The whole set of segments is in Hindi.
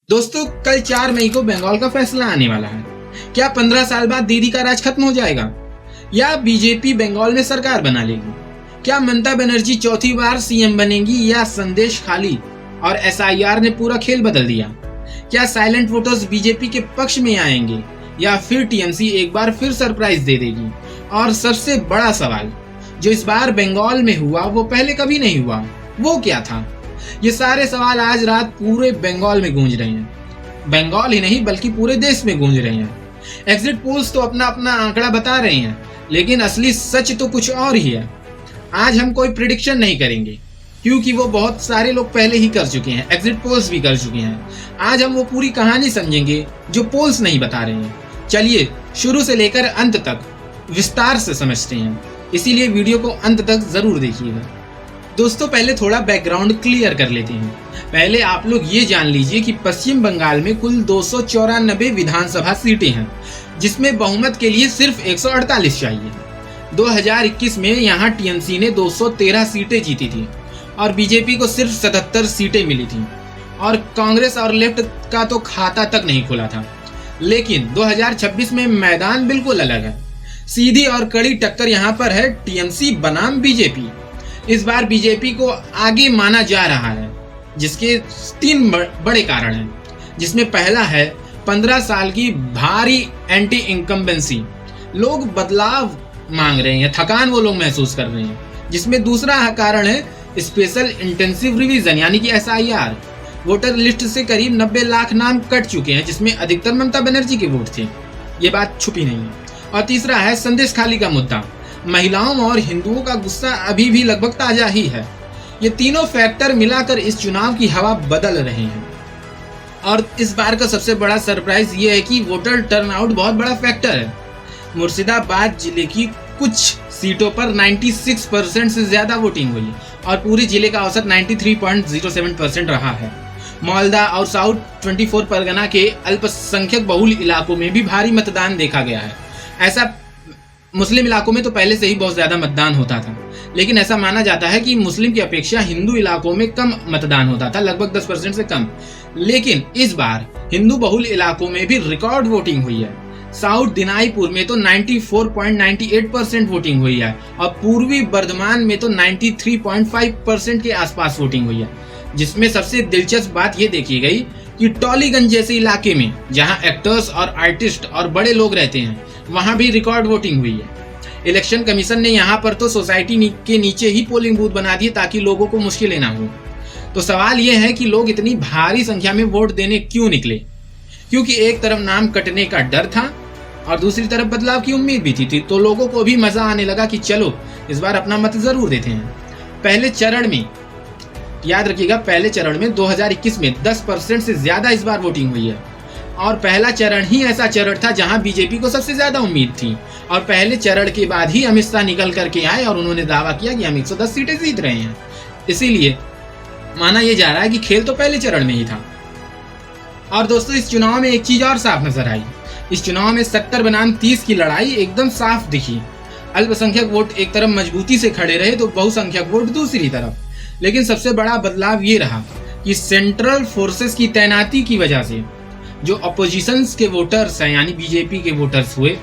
दोस्तों, कल 4 मई को बंगाल का फैसला आने वाला है। क्या 15 साल बाद दीदी का राज खत्म हो जाएगा या बीजेपी बंगाल में सरकार बना लेगी? क्या ममता बनर्जी चौथी बार सीएम बनेंगी या संदेश खाली और एसआईआर ने पूरा खेल बदल दिया? क्या साइलेंट वोटर्स बीजेपी के पक्ष में आएंगे या फिर टीएमसी एक बार फिर सरप्राइज दे देगी? और सबसे बड़ा सवाल जो इस बार बंगाल में हुआ वो पहले कभी नहीं हुआ, वो क्या था? ये सारे सवाल आज रात पूरे बंगाल में गूंज रहे हैं। बंगाल ही नहीं बल्कि पूरे देश में गूंज रहे हैं। एग्जिट पोल्स तो अपना अपना आंकड़ा बता रहे हैं, लेकिन असली सच तो कुछ और ही है। आज हम कोई प्रिडिक्शन नहीं करेंगे क्योंकि वो बहुत सारे लोग पहले ही कर चुके हैं, एग्जिट पोल्स भी कर चुके हैं। आज हम वो पूरी कहानी समझेंगे जो पोल्स नहीं बता रहे हैं। चलिए शुरू से लेकर अंत तक विस्तार से समझते हैं, इसीलिए वीडियो को अंत तक जरूर देखिएगा। दोस्तों, पहले थोड़ा बैकग्राउंड क्लियर कर लेते हैं। पहले आप लोग ये जान लीजिए कि पश्चिम बंगाल में कुल 294 विधानसभा सीटें हैं, जिसमें बहुमत के लिए सिर्फ 148 चाहिए। 2021 में यहाँ टीएमसी ने 213 सीटें जीती थी और बीजेपी को सिर्फ 77 सीटें मिली थी और कांग्रेस और लेफ्ट का तो खाता तक नहीं खुला था। लेकिन 2026 में मैदान बिल्कुल अलग है। सीधी और कड़ी टक्कर यहाँ पर है टीएमसी बनाम बीजेपी। इस बार बीजेपी को आगे माना जा रहा है, जिसके 3 बड़े कारण हैं, जिसमें पहला है 15 साल की भारी एंटी इनकम्बेंसी। लोग बदलाव मांग रहे हैं, थकान वो लोग महसूस कर रहे हैं। जिसमें दूसरा कारण है स्पेशल इंटेंसिव रिवीजन यानी कि एसआईआर। वोटर लिस्ट से करीब 90 लाख नाम कट चुके हैं, जिसमें अधिकतर ममता बनर्जी के वोट थे, ये बात छुपी नहीं है। और तीसरा है संदेश खाली का मुद्दा। महिलाओं और हिंदुओं का गुस्सा अभी भी लगभग ताजा ही है। ये तीनों फैक्टर मिलाकर इस चुनाव की हवा बदल रहे हैं। और इस बार का सबसे बड़ा सरप्राइज ये है कि वोटर टर्नआउट बहुत बड़ा फैक्टर है। मुर्शिदाबाद जिले की कुछ सीटों पर 96% से ज्यादा वोटिंग हुई और पूरे जिले का औसत 93.07% रहा है। मालदा और साउथ 24 परगना के अल्पसंख्यक बहुल इलाकों में भी भारी मतदान देखा गया है। ऐसा मुस्लिम इलाकों में तो पहले से ही बहुत ज्यादा मतदान होता था, लेकिन ऐसा माना जाता है कि मुस्लिम की अपेक्षा हिंदू इलाकों में कम मतदान होता था, लगभग 10% से कम। लेकिन इस बार हिंदू बहुल इलाकों में भी रिकॉर्ड वोटिंग हुई है। साउथ दिनाजपुर में तो 94.98% वोटिंग हुई है और पूर्वी बर्धमान में तो 93.5% के आसपास वोटिंग हुई है। जिसमें सबसे दिलचस्प बात यह देखी गई कि टॉलीगंज जैसे इलाके में जहां एक्टर्स और आर्टिस्ट और बड़े लोग रहते हैं, वहां भी रिकॉर्ड वोटिंग हुई है। इलेक्शन कमीशन ने यहां पर तो सोसाइटी के नीचे ही पोलिंग बूथ बना दिए ताकि लोगों को मुश्किलें ना हो। तो सवाल यह है कि लोग इतनी भारी संख्या में वोट देने क्यों निकले? क्योंकि एक तरफ नाम कटने का डर था और दूसरी तरफ बदलाव की उम्मीद भी थी। तो लोगों को भी मजा आने लगा कि चलो इस बार अपना मत जरूर देते हैं। पहले चरण में याद रखिएगा, पहले चरण में 2021 में 10% से ज्यादा इस बार वोटिंग हुई है और पहला चरण ही ऐसा चरण था जहां बीजेपी को सबसे ज्यादा उम्मीद थी। और पहले चरण के बाद ही अमित शाह निकल करके आए और उन्होंने दावा किया कि हम 110 सीटें जीत रहे हैं। इसीलिए माना यह जा रहा है कि खेल तो पहले चरण में ही था। और दोस्तों, इस चुनाव में एक चीज और साफ नजर आई। इस चुनाव में 70 बनाम 30 की लड़ाई एकदम साफ दिखी। अल्पसंख्यक वोट एक तरफ मजबूती से खड़े रहे तो बहुसंख्यक वोट दूसरी तरफ। लेकिन सबसे बड़ा बदलाव ये रहा कि सेंट्रल फोर्सेस की तैनाती की वजह से जो अपोजिशंस के वोटर्स हैं यानी बीजेपी के वोटर्स हुए,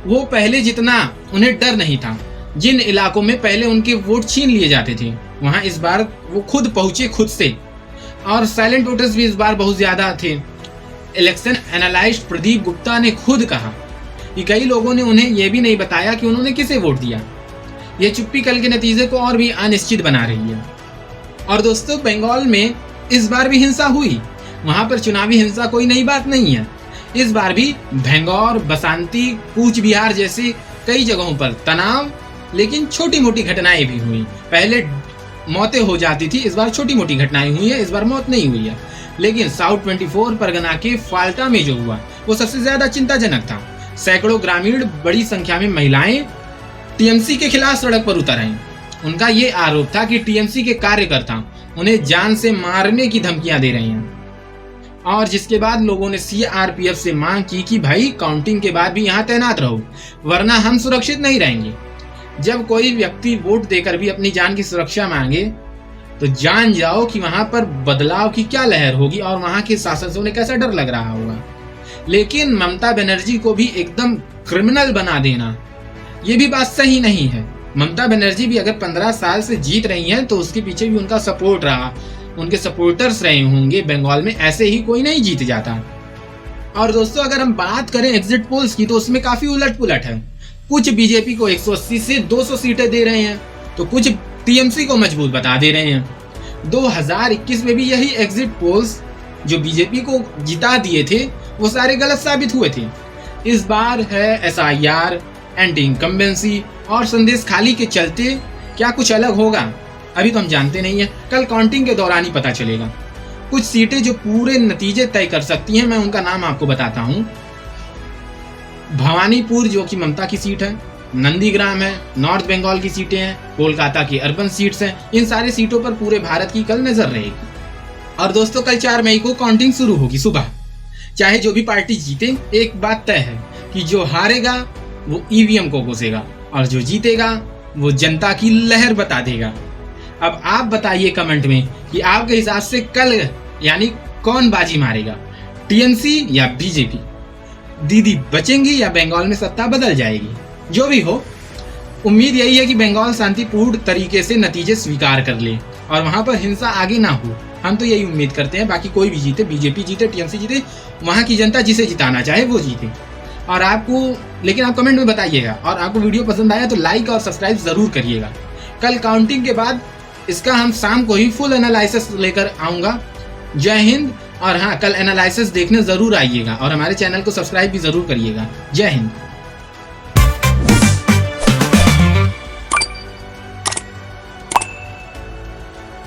वो पहले जितना उन्हें डर नहीं था। जिन इलाकों में पहले उनके वोट छीन लिए जाते थे, वहां इस बार वो खुद पहुंचे, खुद से। और साइलेंट वोटर्स भी इस बार बहुत ज्यादा थे। इलेक्शन एनालिस्ट प्रदीप गुप्ता ने खुद कहा कि कई लोगों ने उन्हें यह भी नहीं बताया कि उन्होंने किसे वोट दिया। यह चुप्पी कल के नतीजे को और भी अनिश्चित बना रही है। और दोस्तों, बंगाल में इस बार भी हिंसा हुई। वहां पर चुनावी हिंसा कोई नई बात नहीं है। इस बार भी भंगौर, बसंती, कूच बिहार जैसे कई जगहों पर तनाव, लेकिन छोटी मोटी घटनाएं भी हुई। पहले मौतें हो जाती थी, इस बार छोटी मोटी घटनाएं हुई है, इस बार मौत नहीं हुई है। लेकिन साउथ 24 परगना के फाल्टा में जो हुआ वो सबसे ज्यादा चिंताजनक था। सैकड़ों ग्रामीण, बड़ी संख्या में महिलाएं टीएमसी के खिलाफ सड़क पर उतर आईं। उनका ये आरोप था कि टीएमसी के कार्यकर्ता उन्हें जान से मारने की धमकियां दे रहे हैं। और जिसके बाद लोगों ने सीआरपीएफ से मांग की कि भाई काउंटिंग के बाद भी यहाँ तैनात रहो, वरना हम सुरक्षित नहीं रहेंगे। जब कोई व्यक्ति वोट देकर भी अपनी जान की सुरक्षा मांगे तो जान जाओ कि वहां पर बदलाव की क्या लहर होगी और वहां के शासन से उन्हें कैसा डर लग रहा होगा। लेकिन ममता बनर्जी को भी एकदम क्रिमिनल बना देना, ये भी बात सही नहीं है। ममता बनर्जी भी अगर 15 साल से जीत रही हैं तो उसके पीछे भी उनका सपोर्ट रहा, उनके सपोर्टर्स रहे होंगे बंगाल में, ऐसे ही कोई नहीं जीत जाता। और दोस्तों अगर हम बात करें एग्जिट पोल्स की तो उसमें काफी उलट पुलट है। कुछ बीजेपी को 180 से 200 सीटें दे रहे हैं तो कुछ टीएमसी को मजबूत बता दे रहे हैं। 2021 में भी यही एग्जिट पोल्स जो बीजेपी को जिता दिए थे वो सारे गलत साबित हुए थे। इस बार है एसआईआर, एंटी इनकम्बेंसी और संदेश खाली के चलते क्या कुछ अलग होगा अभी तो हम जानते नहीं है, कल काउंटिंग के दौरान ही पता चलेगा। कुछ सीटें जो पूरे नतीजे तय कर सकती हैं, मैं उनका नाम आपको बताता हूं। भवानीपुर जो कि ममता की सीट है, नंदीग्राम है, नॉर्थ बंगाल की सीटें हैं, कोलकाता की अर्बन सीट्स हैं। इन सारी सीटों पर पूरे भारत की कल नजर रहेगी। और दोस्तों कल 4 मई को काउंटिंग शुरू होगी सुबह। चाहे जो भी पार्टी जीते, एक बात तय है कि जो हारेगा वो ईवीएम को घुसेगा और जो जीतेगा वो जनता की लहर बता देगा। अब आप बताइए कमेंट में कि आपके हिसाब से कल यानी कौन बाजी मारेगा, टीएमसी या बीजेपी? दीदी बचेंगी या बंगाल में सत्ता बदल जाएगी? जो भी हो, उम्मीद यही है कि बंगाल शांतिपूर्ण तरीके से नतीजे स्वीकार कर ले और वहां पर हिंसा आगे ना हो। हम तो यही उम्मीद करते हैं। बाकी कोई भी जीते, बीजेपी जीते, टीएमसी जीते, वहां की जनता जिसे जिताना चाहे वो जीते। और लेकिन आप कमेंट में बताइएगा। और आपको वीडियो पसंद आया तो लाइक और सब्सक्राइब जरूर करिएगा। कल काउंटिंग के बाद इसका हम शाम को ही फुल एनालिसिस लेकर आऊंगा। जय हिंद। और हाँ, कल एनालिसिस देखने जरूर आइएगा और हमारे चैनल को सब्सक्राइब भी जरूर करिएगा। जय हिंद।